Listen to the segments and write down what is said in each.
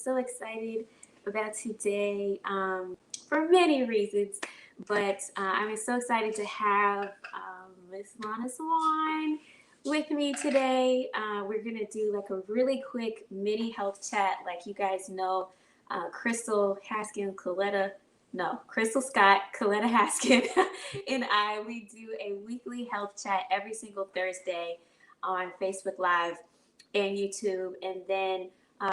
so excited about today for many reasons, but I'm so excited to have Miss Lonna Swann with me today. We're going to do like a really quick mini health chat. Like you guys know, Crystal Haskin, Crystal Scott, Coletta Haskin, and we do a weekly health chat every single Thursday on Facebook Live and YouTube. And then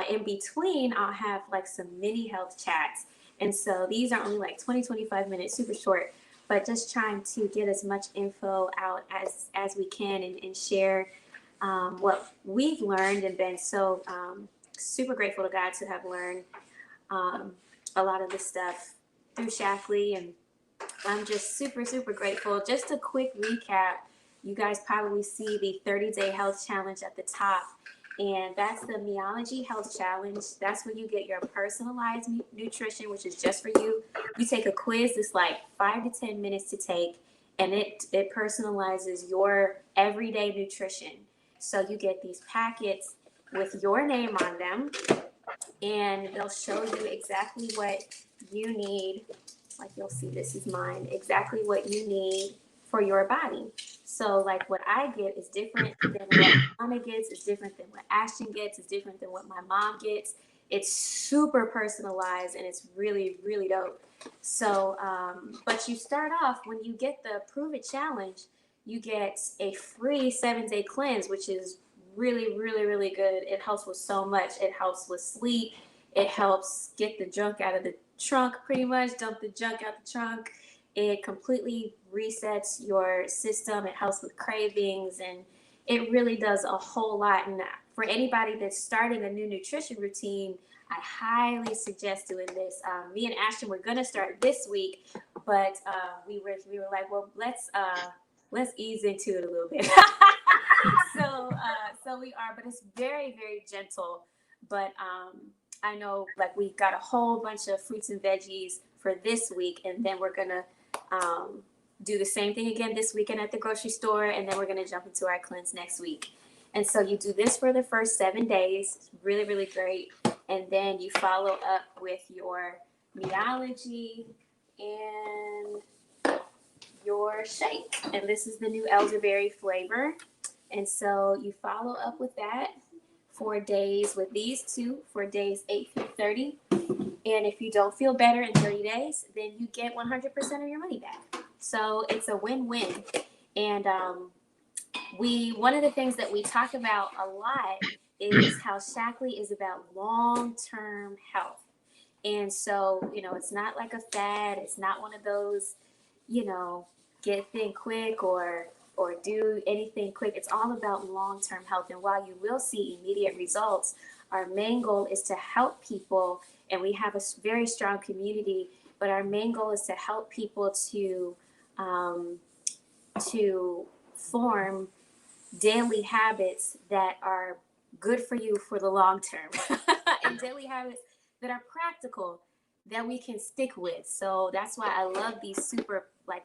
in between, I'll have like some mini health chats. And so these are only like 20-25 minutes, super short, but just trying to get as much info out as we can and share what we've learned and been so super grateful to God to have learned a lot of this stuff through Shackley. And I'm just super, super grateful. Just a quick recap. You guys probably see the 30-day health challenge at the top. And that's the Meology Health Challenge. That's where you get your personalized nutrition, which is just for you. You take a quiz that's like 5 to 10 minutes to take, and it personalizes your everyday nutrition. So you get these packets with your name on them, and they'll show you exactly what you need. Like you'll see, this is mine, exactly what you need for your body. So like what I get is different than what Lonna gets, is different than what Ashton gets, is different than what my mom gets. It's super personalized and it's really, really dope. So, but you start off, when you get the Prove It Challenge, you get a free 7-day cleanse, which is really, really, really good. It helps with so much. It helps with sleep. It helps get the junk out of the trunk, pretty much, dump the junk out the trunk. It completely resets your system. It helps with cravings, and it really does a whole lot. And for anybody that's starting a new nutrition routine, I highly suggest doing this. Me and Ashton were gonna start this week, but we were like, well, let's ease into it a little bit. So we are, but it's very, very gentle. But I know, like, we got a whole bunch of fruits and veggies for this week, and then we're gonna do the same thing again this weekend at the grocery store, and then we're going to jump into our cleanse next week. And so you do this for the first 7 days. It's really, really great. And then you follow up with your Meology and your shake. And this is the new elderberry flavor. And so you follow up with that for days, with these two, for days 8 through 30. And if you don't feel better in 30 days, then you get 100% of your money back. So it's a win-win. And one of the things that we talk about a lot is how Shackley is about long-term health. And so, it's not like a fad. It's not one of those, get thin quick or do anything quick. It's all about long-term health. And while you will see immediate results, our main goal is to help people, and we have a very strong community, but our main goal is to help people to form daily habits that are good for you for the long term and daily habits that are practical that we can stick with. So that's why I love these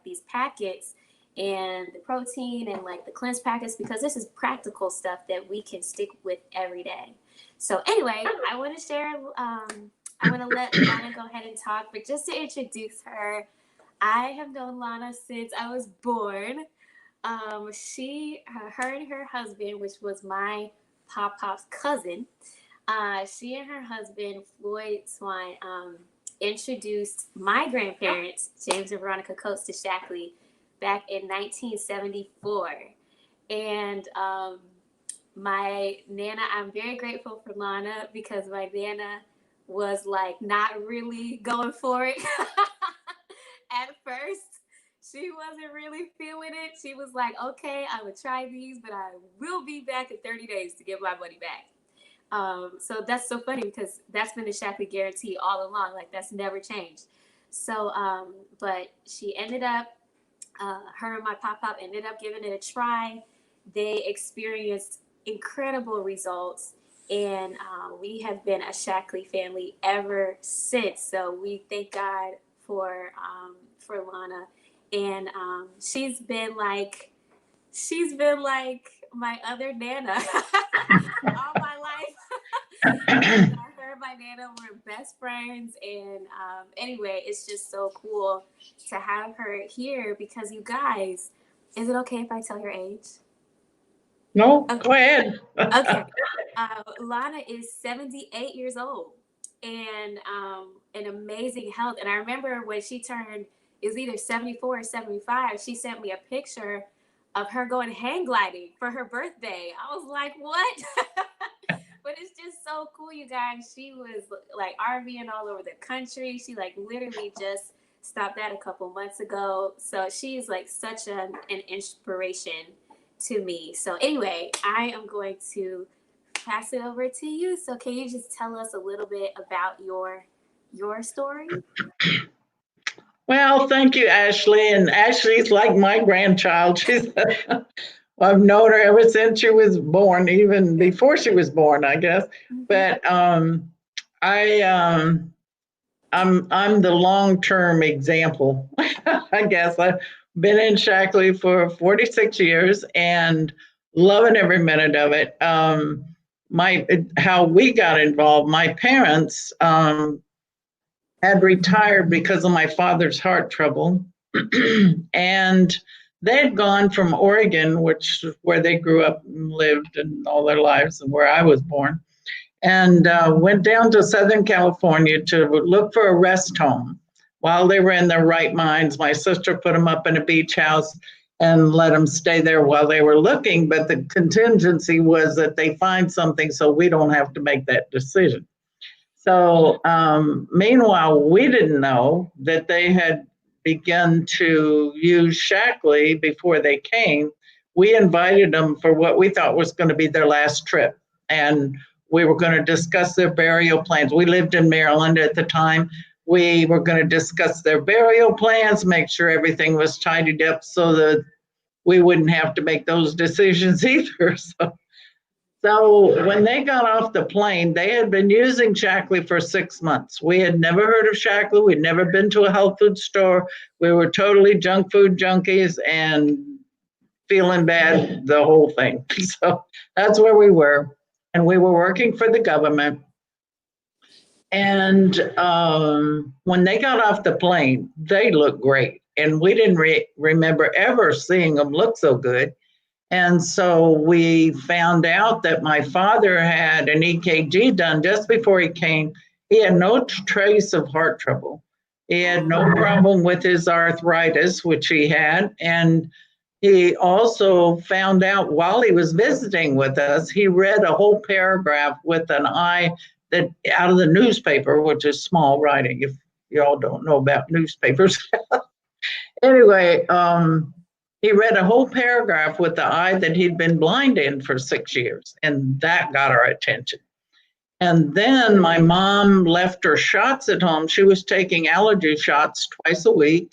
these packets and the protein and like the cleanse packets, because this is practical stuff that we can stick with every day. So anyway, I want to share, I want to let Lonna go ahead and talk, but just to introduce her, I have known Lonna since I was born. Her and her husband, which was my Pop's cousin, she and her husband, Floyd Swann, introduced my grandparents, James and Veronica Coates, to Shackley back in 1974. And my Nana, I'm very grateful for Lonna, because my Nana was like not really going for it at first. She wasn't really feeling it. She was like, okay, I would try these, but I will be back in 30 days to get my money back. So that's so funny, because that's been the Shackley guarantee all along. Like, that's never changed. So, but she ended up, her and my Pop ended up giving it a try. They experienced incredible results, and we have been a Shackley family ever since. So we thank God for Lonna. And she's been like my other Nana all my life. Her and my Nana. We're best friends. And anyway, it's just so cool to have her here because you guys, is it okay if I tell your age? No, Okay. go ahead. Okay. Lonna is 78 years old and in amazing health. And I remember when she turned, it was either 74 or 75, she sent me a picture of her going hang gliding for her birthday. I was like, what? But it's just so cool, you guys. She was like RVing all over the country. She like literally just stopped that a couple months ago. So she's like such an inspiration to me. So anyway, I am going to pass it over to you. So can you just tell us a little bit about your story? Well, thank you, Ashley. And Ashley's like my grandchild. I've known her ever since she was born, even before she was born, I guess. Mm-hmm. But I I'm the long term example. I guess I've been in Shackley for 46 years and loving every minute of it. My how we got involved. My parents had retired because of my father's heart trouble, and they had gone from Oregon, which is where they grew up and lived and all their lives, and where I was born, and went down to Southern California to look for a rest home. While they were in their right minds, my sister put them up in a beach house and let them stay there while they were looking. But the contingency was that they find something so we don't have to make that decision. So, meanwhile, we didn't know that they had begun to use Shackley before they came. We invited them for what we thought was going to be their last trip. And we were going to discuss their burial plans. We lived in Maryland at the time. We were going to discuss their burial plans, make sure everything was tidied up so that we wouldn't have to make those decisions either. So when they got off the plane, they had been using Shackley for 6 months. We had never heard of Shackley. We'd never been to a health food store. We were totally junk food junkies and feeling bad, the whole thing. So that's where we were. And we were working for the government. And when they got off the plane, they looked great. And we didn't remember ever seeing them look so good. And so we found out that my father had an EKG done just before he came. He had no trace of heart trouble. He had no problem with his arthritis, which he had. And he also found out while he was visiting with us, he read a whole paragraph with an eye that out of the newspaper, which is small writing, if y'all don't know about newspapers. Anyway, he read a whole paragraph with the eye that he'd been blind in for 6 years, and that got our attention. And then my mom left her shots at home. She was taking allergy shots twice a week.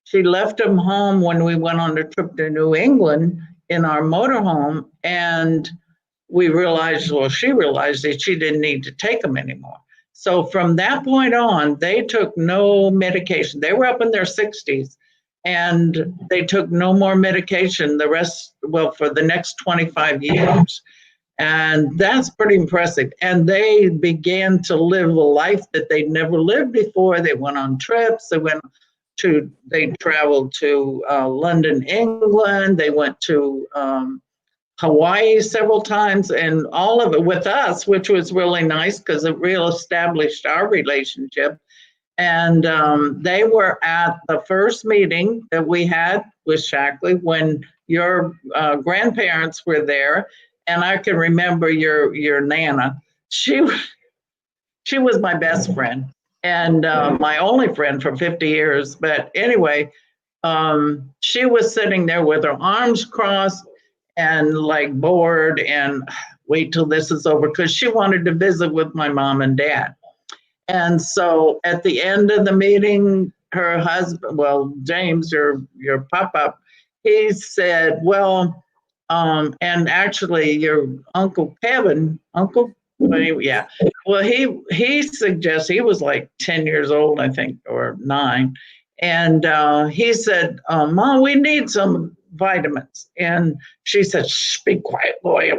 She left them home when we went on a trip to New England in our motorhome, and we realized, well, she realized that she didn't need to take them anymore. So from that point on, they took no medication. They were up in their 60s and they took no more medication the rest, well, for the next 25 years. And that's pretty impressive. And they began to live a life that they'd never lived before. They went on trips. They traveled to London, England. They went to Hawaii several times, and all of it with us, which was really nice because it reestablished our relationship. And they were at the first meeting that we had with Shackley when your grandparents were there. And I can remember your Nana. She was my best friend and my only friend for 50 years. But anyway, she was sitting there with her arms crossed and like bored and wait till this is over because she wanted to visit with my mom and dad. And so at the end of the meeting, her husband, well, James, your pop-up, he said, well, and actually your Uncle Kevin, yeah. Well, he suggests he was like 10 years old, I think, or 9. And he said, Mom, we need some vitamins. And she said, shh, be quiet, boy.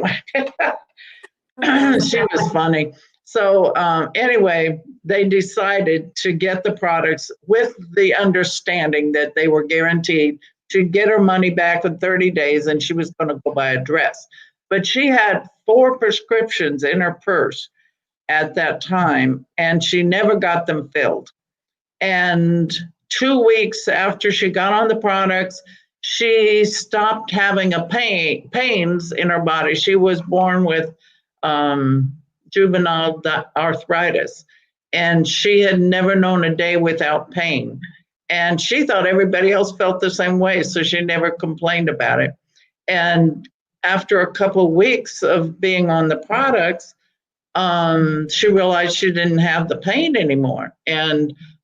She was funny. So anyway, they decided to get the products with the understanding that they were guaranteed to get her money back in 30 days and she was going to go buy a dress. But she had 4 prescriptions in her purse at that time, and she never got them filled. And 2 weeks after she got on the products, she stopped having pains in her body. She was born with juvenile arthritis, and she had never known a day without pain. And she thought everybody else felt the same way, so she never complained about it. And after a couple of weeks of being on the products, she realized she didn't have the pain anymore.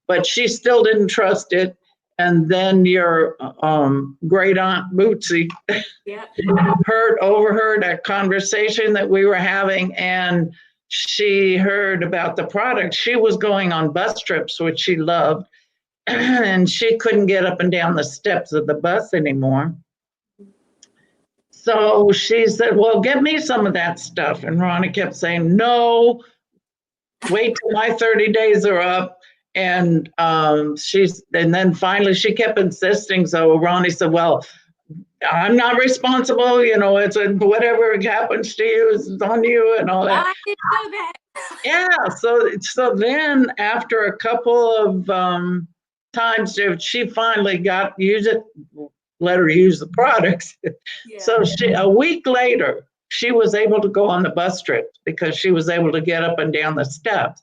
But she still didn't trust it. And then your great aunt Bootsy overheard a conversation that we were having, and she heard about the product. She was going on bus trips, which she loved, and she couldn't get up and down the steps of the bus anymore. So she said, well, get me some of that stuff. And Ronnie kept saying, no, wait till my 30 days are up. And then finally she kept insisting. So Ronnie said, well, I'm not responsible. It's whatever happens to you is on you and all that. I didn't know that. Yeah. So then after a couple of times, she finally let her use the products. Yeah. So a week later, she was able to go on the bus trip because she was able to get up and down the steps.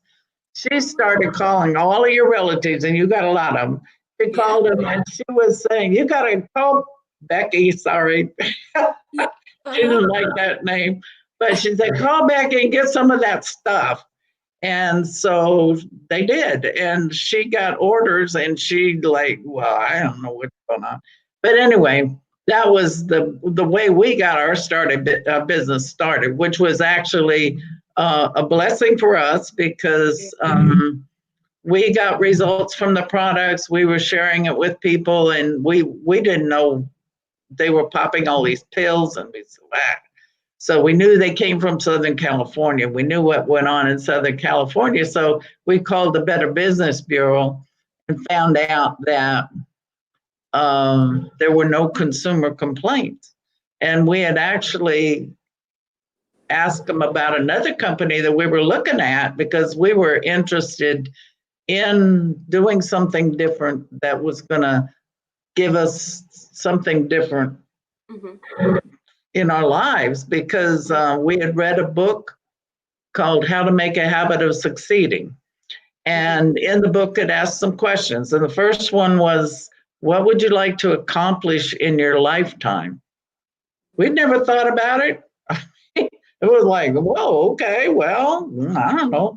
She started calling all of your relatives, and you got a lot of them. She called them, and she was saying, you got to call Becky, sorry. She didn't like that name. But she said, call Becky and get some of that stuff. And so they did. And she got orders, and she well, I don't know what's going on. But anyway, that was the way we got our business started, which was actually a blessing for us because we got results from the products. We were sharing it with people, and we didn't know they were popping all these pills, and we said, wow. So we knew they came from Southern California. We knew what went on in Southern California. So we called the Better Business Bureau and found out that there were no consumer complaints. And we had actually asked them about another company that we were looking at because we were interested in doing something different that was going to give us something different in our lives, because we had read a book called How to Make a Habit of Succeeding. And in the book, it asked some questions. And the first one was, what would you like to accomplish in your lifetime? We'd never thought about it. It was like, whoa, okay, well, I don't know.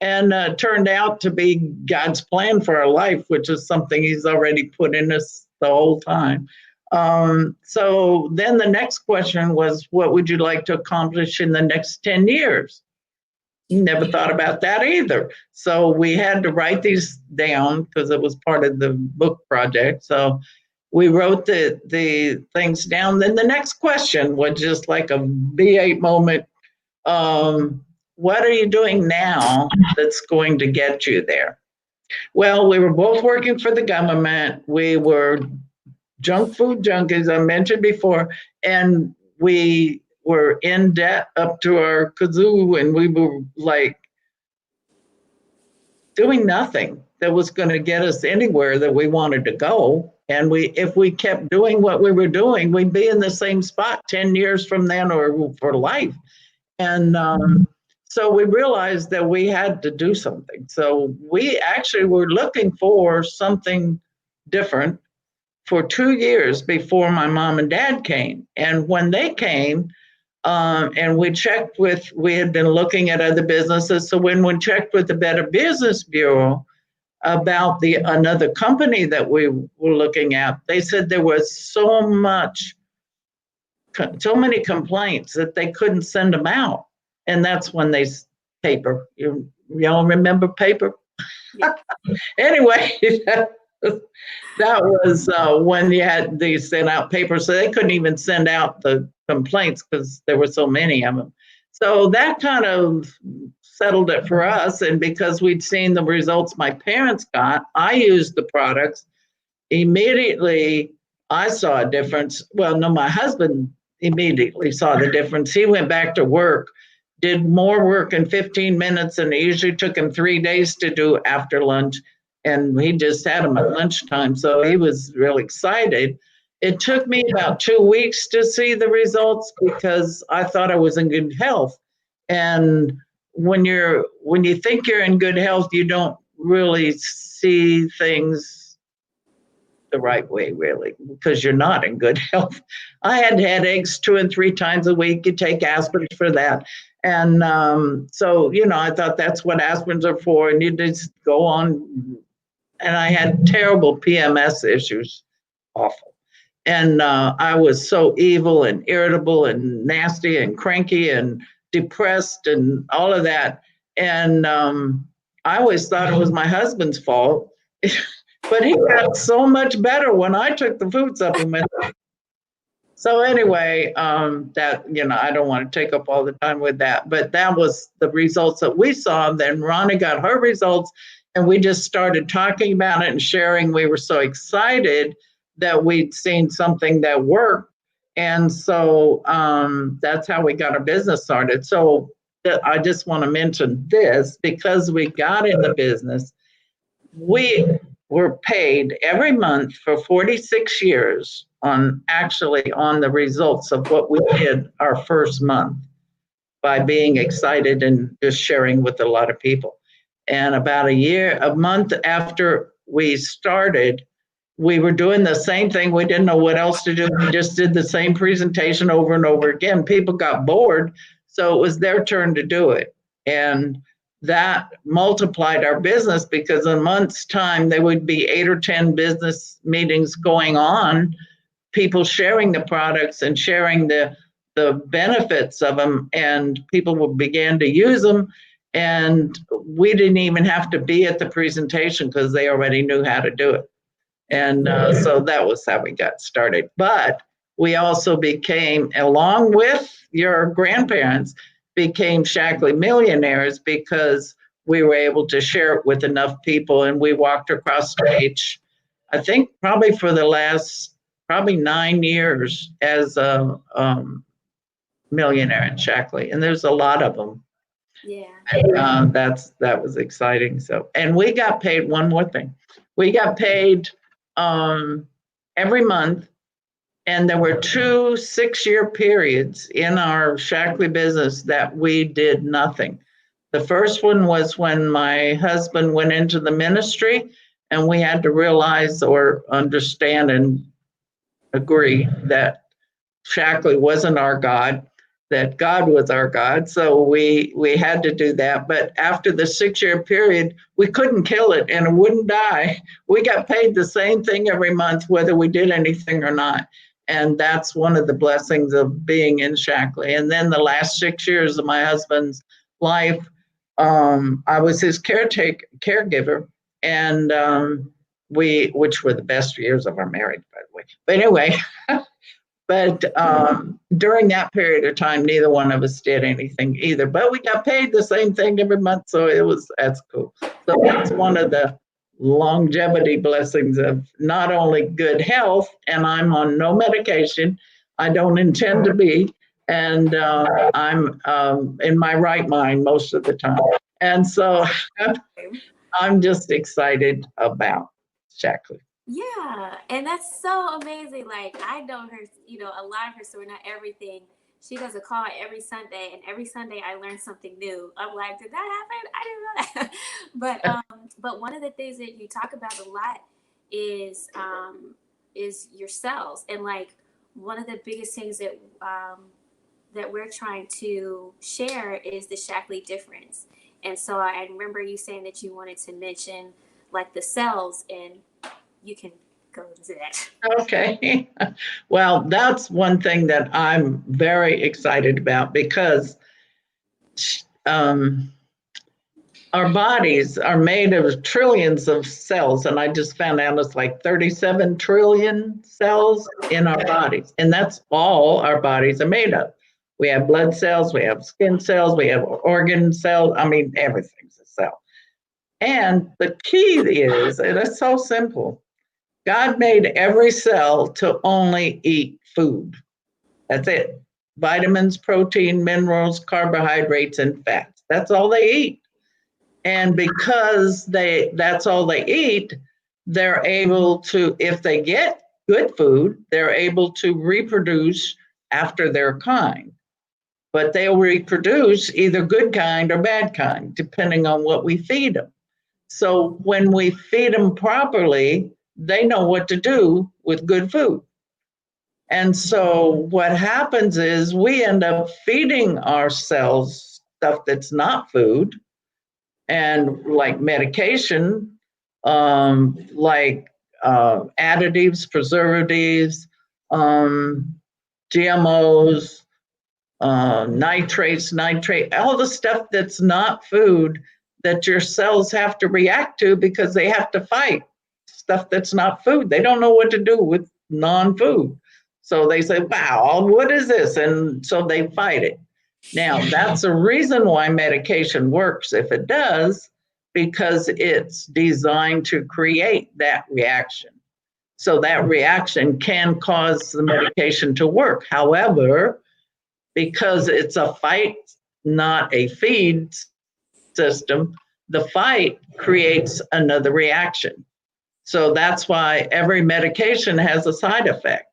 And turned out to be God's plan for our life, which is something he's already put in us the whole time. So then the next question was, what would you like to accomplish in the next 10 years? Never thought about that either. So we had to write these down because it was part of the book project. So we wrote the things down. Then the next question was just like a V8 moment. What are you doing now that's going to get you there? Well, we were both working for the government. We were junk food junkies, I mentioned before, and we were in debt up to our kazoo, and we were doing nothing that was going to get us anywhere that we wanted to go. And if we kept doing what we were doing, we'd be in the same spot 10 years from then or for life. And so we realized that we had to do something. So we actually were looking for something different for 2 years before my mom and dad came. And when they came, and we had been looking at other businesses. So when we checked with the Better Business Bureau about another company that we were looking at, they said there was so many complaints that they couldn't send them out. And that's when paper. Y'all remember paper? Yeah. Anyway, that was when they sent out paper, so they couldn't even send out the complaints because there were so many of them. So that kind of settled it for us. And because we'd seen the results my parents got, I used the products. Immediately, I saw a difference. Well, no, my husband immediately saw the difference. He went back to work, did more work in 15 minutes, and it usually took him 3 days to do after lunch. And he just had them at lunchtime. So he was really excited. It took me about 2 weeks to see the results because I thought I was in good health. And when you think you're in good health, you don't really see things the right way, really, because you're not in good health. I had headaches 2 and 3 times a week. You take aspirin for that. And so, I thought that's what aspirins are for. And you just go on. And I had terrible PMS issues, awful. And I was so evil and irritable and nasty and cranky and depressed and all of that. And I always thought it was my husband's fault. But he got so much better when I took the food supplement. So anyway, that, I don't want to take up all the time with that, but that was the results that we saw. Then Ronnie got her results and we just started talking about it and sharing. We were so excited that we'd seen something that worked. And so that's how we got our business started. So I just want to mention this because we got in the business. We were paid every month for 46 years on the results of what we did our first month by being excited and just sharing with a lot of people. And about a month after we started, we were doing the same thing. We didn't know what else to do. We just did the same presentation over and over again. People got bored, so it was their turn to do it. And that multiplied our business because in a month's time, there would be 8 or 10 business meetings going on, people sharing the products and sharing the benefits of them, and people began to use them. And we didn't even have to be at the presentation because they already knew how to do it. And so that was how we got started. But we also became, along with your grandparents, became Shackley millionaires because we were able to share it with enough people. And we walked across stage, I think probably for the last 9 years as a millionaire in Shackley. And there's a lot of them. Yeah. That was exciting. So, and we got paid, one more thing. We got paid every month. And there were 2 6-year periods in our Shackley business that we did nothing. The first one was when my husband went into the ministry, and we had to realize or understand and agree that Shackley wasn't our God, that God was our God. So we had to do that. But after the 6-year period, we couldn't kill it and it wouldn't die. We got paid the same thing every month, whether we did anything or not. And that's one of the blessings of being in Shackley. And then the last 6 years of my husband's life, I was his caregiver, and which were the best years of our marriage, by the way. But anyway, during that period of time, neither one of us did anything either. But we got paid the same thing every month, so that's cool. So that's one of the longevity blessings of not only good health, and I'm on no medication. I don't intend to be, and I'm in my right mind most of the time. And so I'm just excited about Shackley. Yeah, and that's so amazing. Like, I know her, a lot of her story, not everything. She does a call every Sunday, and every Sunday I learn something new. I'm like, did that happen? I didn't know that. But one of the things that you talk about a lot is your cells, and like one of the biggest things that we're trying to share is the Shackley difference. And so I remember you saying that you wanted to mention like the cells, and you can go into that. Okay. Well, that's one thing that I'm very excited about because our bodies are made of trillions of cells. And I just found out it's like 37 trillion cells in our bodies. And that's all our bodies are made of. We have blood cells, we have skin cells, we have organ cells. I mean, everything's a cell. And the key is, and it's so simple, God made every cell to only eat food. That's it. Vitamins, protein, minerals, carbohydrates, and fats. That's all they eat. And because that's all they eat, they're able to, if they get good food, they're able to reproduce after their kind. But they'll reproduce either good kind or bad kind, depending on what we feed them. So when we feed them properly, they know what to do with good food. And so what happens is we end up feeding ourselves stuff that's not food, and like medication, like additives, preservatives, GMOs, nitrate, all the stuff that's not food that your cells have to react to because they have to fight stuff that's not food. They don't know what to do with non-food. So they say, wow, what is this? And so they fight it. Now, that's a reason why medication works if it does, because it's designed to create that reaction. So that reaction can cause the medication to work. However, because it's a fight, not a feed system, the fight creates another reaction. So that's why every medication has a side effect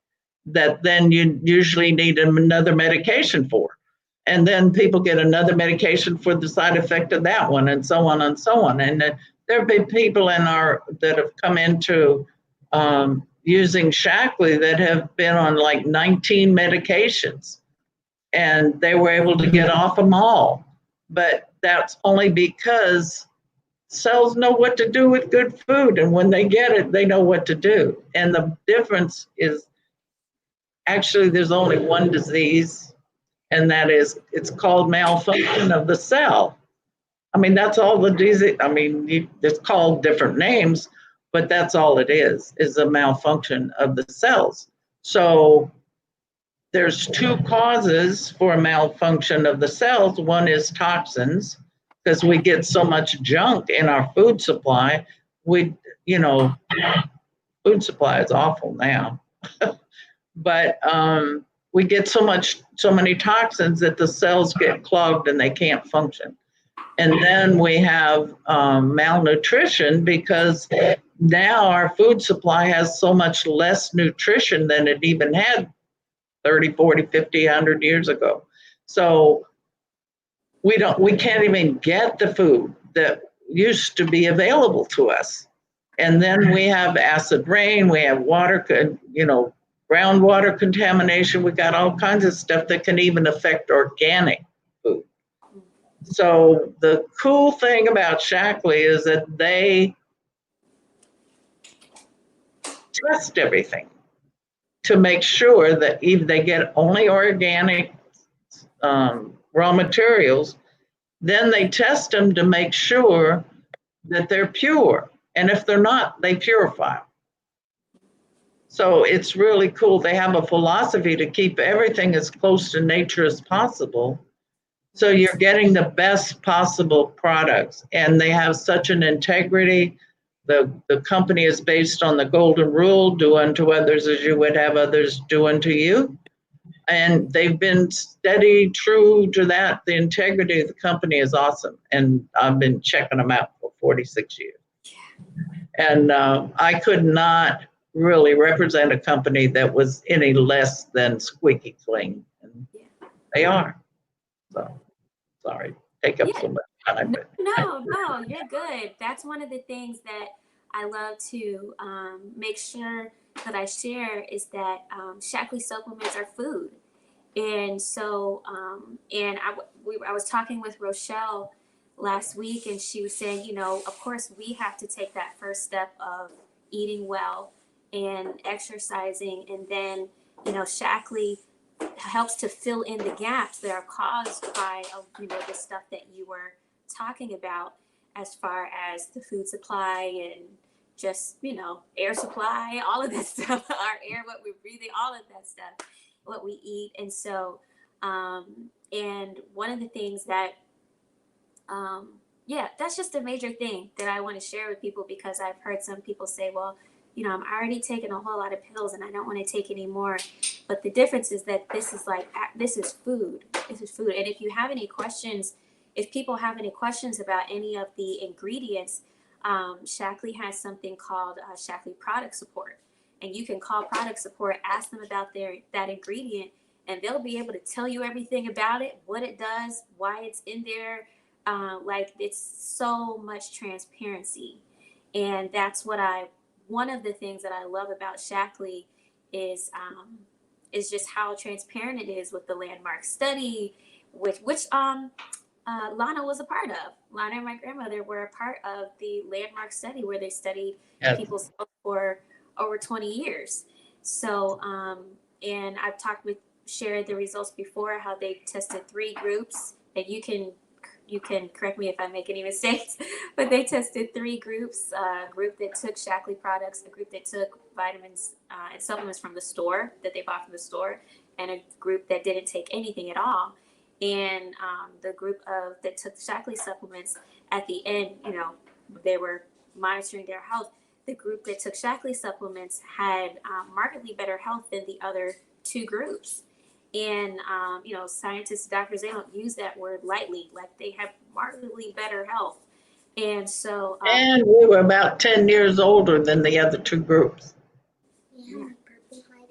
that then you usually need another medication for. And then people get another medication for the side effect of that one, and so on and so on. And there have been people that have come into using Shackley that have been on like 19 medications, and they were able to get off them all. But that's only because cells know what to do with good food, and when they get it, they know what to do. And the difference is actually there's only one disease, and that is it's called malfunction of the cell. I mean, that's all the disease. I mean, it's called different names, but that's all it is a malfunction of the cells. So there's two causes for a malfunction of the cells. One is toxins, because we get so much junk in our food supply. Food supply is awful now. But we get so many toxins that the cells get clogged and they can't function. And then we have malnutrition, because now our food supply has so much less nutrition than it even had 30, 40, 50, 100 years ago. So we can't even get the food that used to be available to us. And then we have acid rain, we have water, groundwater contamination. We got all kinds of stuff that can even affect organic food. So the cool thing about Shackley is that they test everything to make sure that if they get only organic raw materials, then they test them to make sure that they're pure. And if they're not, they purify them. So it's really cool. They have a philosophy to keep everything as close to nature as possible. So you're getting the best possible products, and they have such an integrity. The company is based on the golden rule, do unto others as you would have others do unto you. And they've been steady, true to that. The integrity of the company is awesome. And I've been checking them out for 46 years. And I could not really represent a company that was any less than squeaky clean. And they are. So, sorry, take up so much time. No, you're good. That's one of the things that I love to make sure that I share is that Shackley supplements are food. And so, I was talking with Rochelle last week, and she was saying, of course, we have to take that first step of eating well and exercising, and then, Shackley helps to fill in the gaps that are caused by, the stuff that you were talking about, as far as the food supply and just, air supply, all of that stuff, our air, what we're breathing, all of that stuff, what we eat. And so And one of the things that, yeah, that's just a major thing that I want to share with people, because I've heard some people say, well, I'm already taking a whole lot of pills and I don't want to take any more. But the difference is that this is like, this is food. This is food. And if you have any questions, if people have any questions about any of the ingredients, Shackley has something called Shackley Product Support. And you can call product support, ask them about that ingredient, and they'll be able to tell you everything about it, what it does, why it's in there. Like, it's so much transparency. And that's one of the things that I love about Shackley is just how transparent it is with the landmark study, which Lonna was a part of. Lonna and my grandmother were a part of the landmark study where they studied Yes. people's health for over 20 years. So, and I've shared the results before, how they tested 3 groups, and you can correct me if I make any mistakes, but they tested 3 groups: a group that took Shackley products, a group that took vitamins and supplements from the store that they bought from the store, and a group that didn't take anything at all. And the group that took Shackley supplements, at the end, they were monitoring their health. The group that took Shackley supplements had markedly better health than the other 2 groups. And scientists, doctors, they don't use that word lightly. Like, they have markedly better health. And so And we were about 10 years older than the other 2 groups.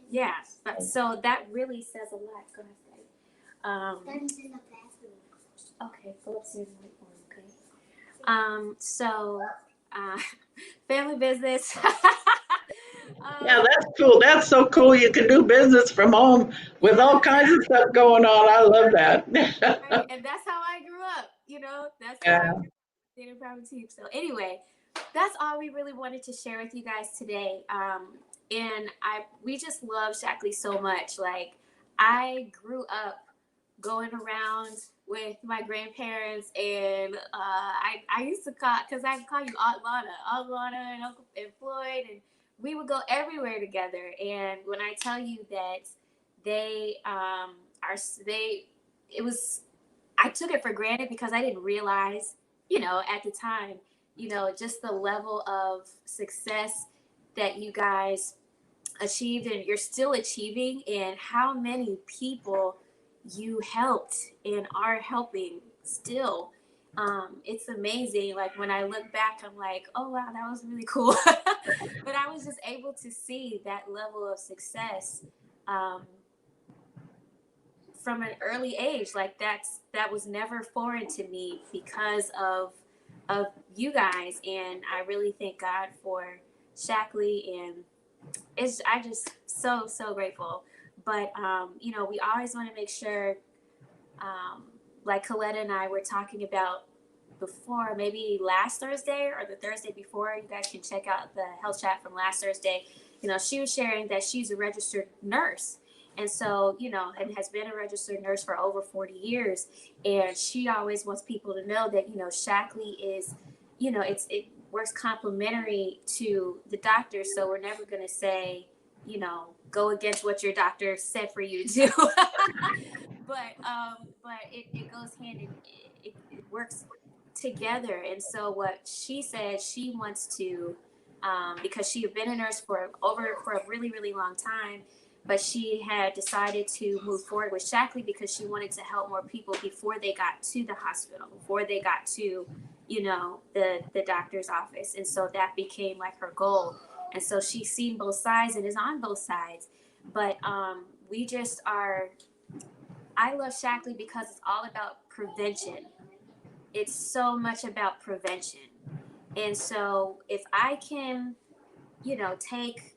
Yeah, but so that really says a lot. Go ahead. That is in the bathroom. Okay, go upstairs and wait for him. Okay. So, family business. Yeah, that's cool. That's so cool. You can do business from home with all kinds of stuff going on. I love that. Right? And that's how I grew up. That's how I Yeah. grew up. Data private team. So anyway, that's all we really wanted to share with you guys today. And we just love Shackley so much. Like, I grew up going around with my grandparents, and I used to call, because I call you Aunt Lonna and Uncle and Floyd, and we would go everywhere together. And when I tell you that they it was, I took it for granted because I didn't realize, at the time, just the level of success that you guys achieved and you're still achieving, and how many people you helped and are helping still. It's amazing. Like, when I look back, I'm like, oh wow, that was really cool. But I was just able to see that level of success from an early age. Like, that was never foreign to me because of you guys. And I really thank God for Shackley, and I just so grateful. But we always want to make sure, like Coletta and I were talking about before, maybe last Thursday or the Thursday before, you guys can check out the health chat from last Thursday. She was sharing that she's a registered nurse. And so, and has been a registered nurse for over 40 years. And she always wants people to know that, Shackley is, it works complementary to the doctor. So we're never going to say, go against what your doctor said for you to do. but it goes hand in, it works together. And so what she said, she wants to, because she had been a nurse for a really, really long time, but she had decided to move forward with Shackley because she wanted to help more people before they got to the hospital, before they got to, the doctor's office. And so that became like her goal. And so she's seen both sides and is on both sides. But we just are, I love Shackley because it's all about prevention. It's so much about prevention. And so if I can, take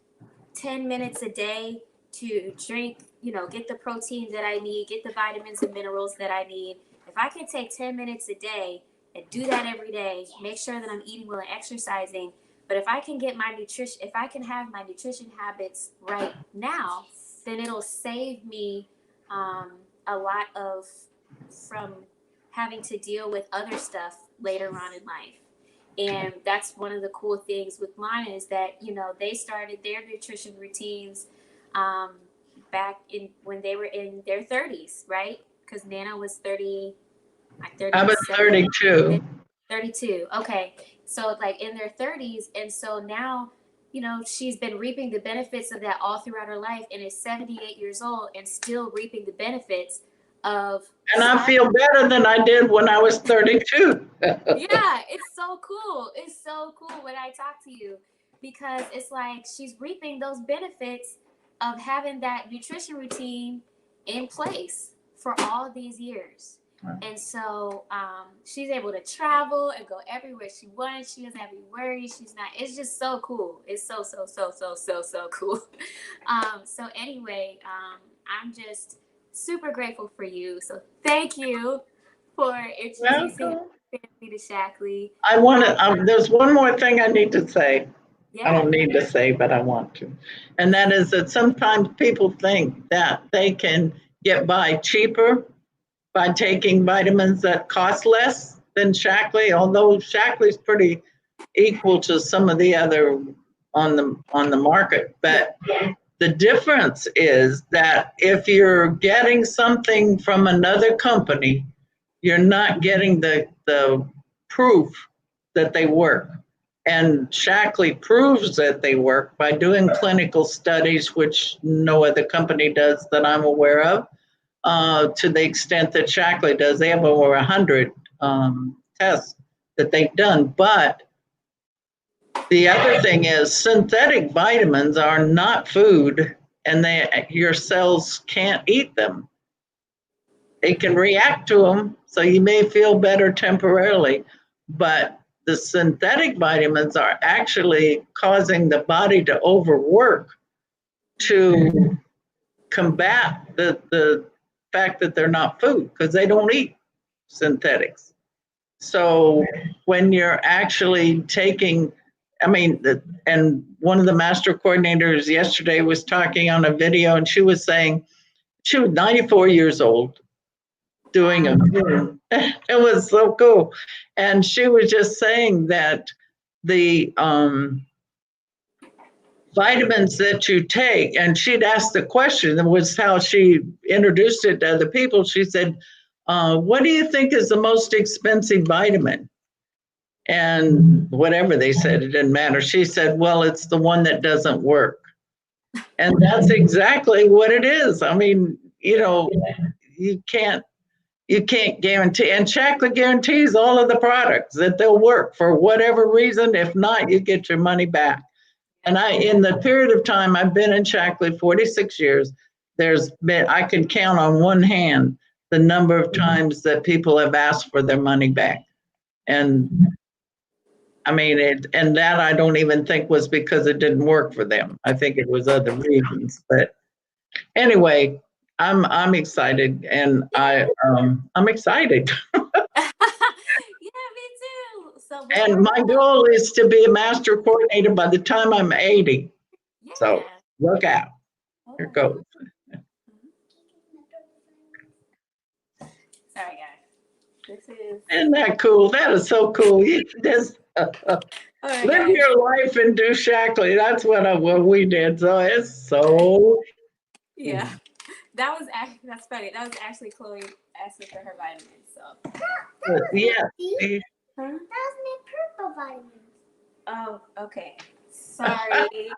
10 minutes a day to drink, get the protein that I need, get the vitamins and minerals that I need. If I can take 10 minutes a day and do that every day, make sure that I'm eating well and exercising. But if I can get my nutrition, if I can have my nutrition habits right now, then it'll save me a lot from having to deal with other stuff later on in life. And that's one of the cool things with Lonna is that, they started their nutrition routines back in when they were in their 30s, right? Because Nana was 30, like I was 37. 32. 32. Okay. So like in their 30s. And so now, she's been reaping the benefits of that all throughout her life and is 78 years old and still reaping the benefits of And I starting. feel better than I did when I was 32. Yeah, it's so cool. It's so cool when I talk to you because it's like she's reaping those benefits of having that nutrition routine in place for all these years. And so she's able to travel and go everywhere she wants. She doesn't have any worries. It's just so cool. It's so, so, so, so, so, so cool. So anyway, I'm just super grateful for you. So thank you for introducing Welcome. family to Shackley. I want to, there's one more thing I need to say. I Yeah. don't need to say, but I want to. And that is that sometimes people think that they can get by cheaper by taking vitamins that cost less than Shackley, although Shackley's pretty equal to some of the other on the market. But the difference is that if you're getting something from another company, you're not getting the proof that they work. And Shackley proves that they work by doing clinical studies, which no other company does that I'm aware of, to the extent that Shackley does. They have over 100 tests that they've done. But the other thing is synthetic vitamins are not food, and your cells can't eat them. They can react to them, so you may feel better temporarily, but the synthetic vitamins are actually causing the body to overwork to combat the fact that they're not food because they don't eat synthetics. So when you're actually taking, and one of the master coordinators yesterday was talking on a video, and she was saying she was 94 years old doing a Zoom. It was so cool. And she was just saying that the vitamins that you take, and she'd asked the question, that was how she introduced it to other people. She said, what do you think is the most expensive vitamin? And whatever they said, it didn't matter. She said, well, it's the one that doesn't work. And that's exactly what it is. I mean, you can't guarantee, and Shackley guarantees all of the products that they'll work for whatever reason. If not, you get your money back. And in the period of time I've been in Shackley, 46 years, I can count on one hand the number of times that people have asked for their money back. And and that I don't even think was because it didn't work for them. I think it was other reasons. But anyway, I'm excited, and I'm excited. Yeah, me too. So And my goal is to be a master coordinator by the time I'm 80. So yeah. look out. Here goes. Sorry, guys. This is. Isn't that cool? That is so cool. You just live your life and do Shackley. That's what we did. So it's so. Yeah. That's funny. That was actually Chloe asking for her vitamins. So. Yeah. Huh? That was my purple vitamins. Oh, okay. Sorry.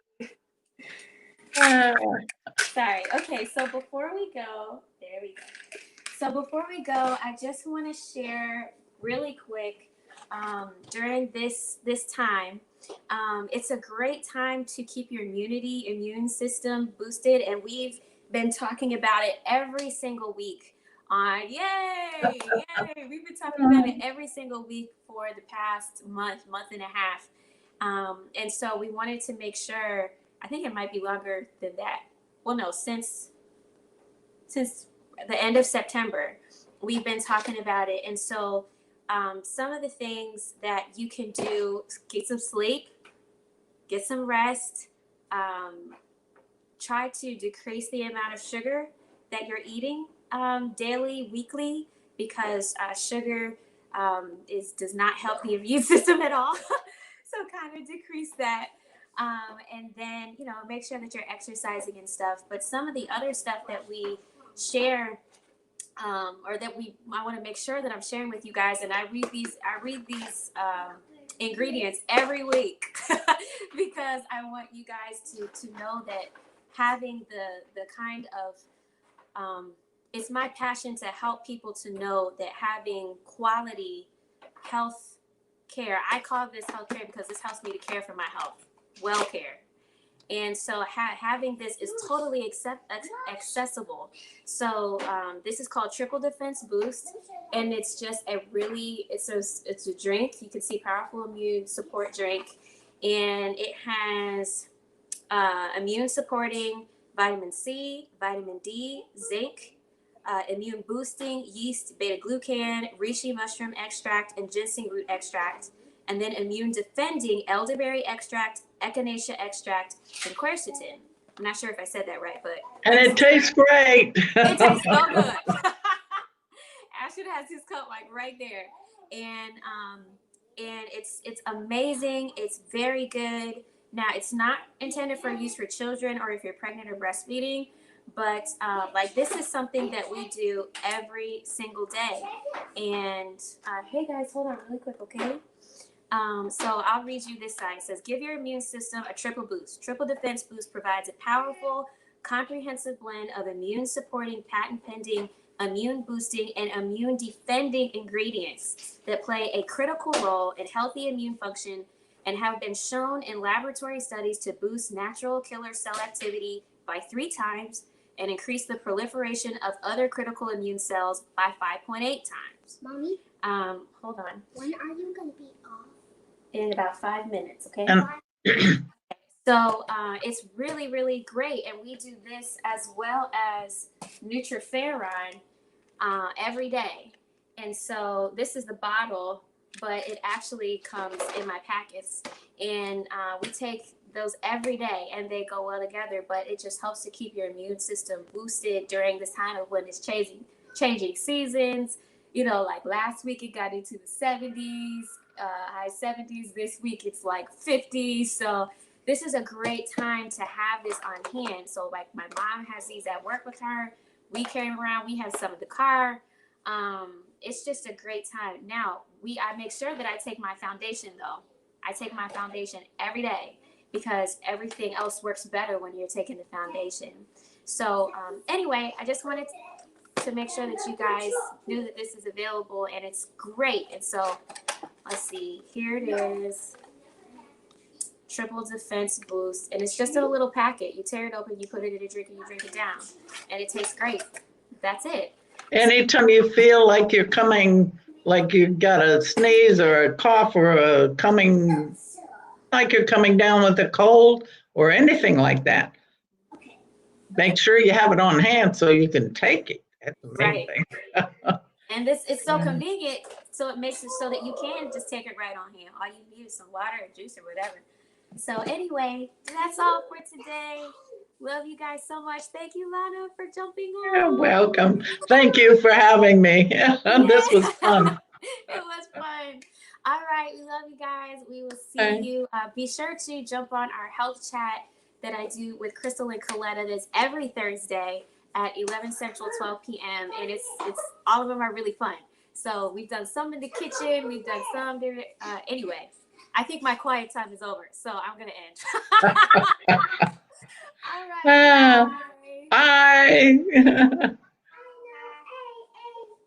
Sorry. Okay, so before we go, there we go. So before we go, I just want to share really quick. During this time, it's a great time to keep your immune system boosted, and we've been talking about it every single week. Yay! We've been talking about it every single week for the past month and a half, and so we wanted to make sure. I think it might be longer than that. Well, no, since the end of September, we've been talking about it. And so some of the things that you can do: get some sleep, get some rest, try to decrease the amount of sugar that you're eating daily, weekly, because sugar does not help the immune system at all. So kind of decrease that. And then, make sure that you're exercising and stuff. But some of the other stuff that we share, or that I want to make sure that I'm sharing with you guys, and I read these ingredients every week because I want you guys to know that having the kind of it's my passion to help people to know that having quality health care, I call this health care because this helps me to care for my health, well care. And so having this is totally accessible. So this is called Triple Defense Boost, and it's just it's a drink. You can see powerful immune support drink, and it has immune supporting vitamin C, vitamin D, zinc, immune boosting yeast beta glucan, reishi mushroom extract, and ginseng root extract, and then immune defending elderberry extract, echinacea extract, and quercetin. I'm not sure if I said that right, but And it tastes great. it tastes so good. Ashton has his cup like right there, and it's amazing. It's very good. Now, it's not intended for use for children or if you're pregnant or breastfeeding, but like this is something that we do every single day. And hey guys, hold on really quick, okay? So I'll read you this side. It says, give your immune system a triple boost. Triple Defense Boost provides a powerful, comprehensive blend of immune supporting, patent pending, immune boosting, and immune defending ingredients that play a critical role in healthy immune function and have been shown in laboratory studies to boost natural killer cell activity by 3 times and increase the proliferation of other critical immune cells by 5.8 times. Mommy? Hold on. When are you going to be off? In about 5 minutes, okay? So it's really, really great. And we do this as well as Nutriferon every day. And so this is the bottle, but it actually comes in my packets. And we take those every day and they go well together, but it just helps to keep your immune system boosted during this time of when it's changing seasons. Like last week it got into the 70s, high 70s. This week it's like 50. So this is a great time to have this on hand. So like my mom has these at work with her. We carry them around. We have some in the car. It's just a great time. Now I make sure that I take my foundation though. I take my foundation every day because everything else works better when you're taking the foundation. So anyway, I just wanted to make sure that you guys knew that this is available and it's great. And so let's see, here it is. Triple Defense Boost, and it's just in a little packet. You tear it open, you put it in a drink, and you drink it down, and it tastes great. That's it. Anytime you feel like you're coming, like you got a sneeze or a cough or like you're coming down with a cold or anything like that, make sure you have it on hand so you can take it. That's the main thing. And it's so convenient, so it makes it so that you can just take it right on hand. All you need is some water or juice or whatever. So anyway, that's all for today. Love you guys so much. Thank you, Lonna, for jumping on. You're welcome. Thank you for having me. This was fun. It was fun. All right, we love you guys. We will see you. Be sure to jump on our health chat that I do with Crystal and Coletta. That's every Thursday at 11 Central, 12 p.m. And it's all of them are really fun. So we've done some in the kitchen. We've done some there. Anyway, I think my quiet time is over, so I'm going to end. All right. Bye.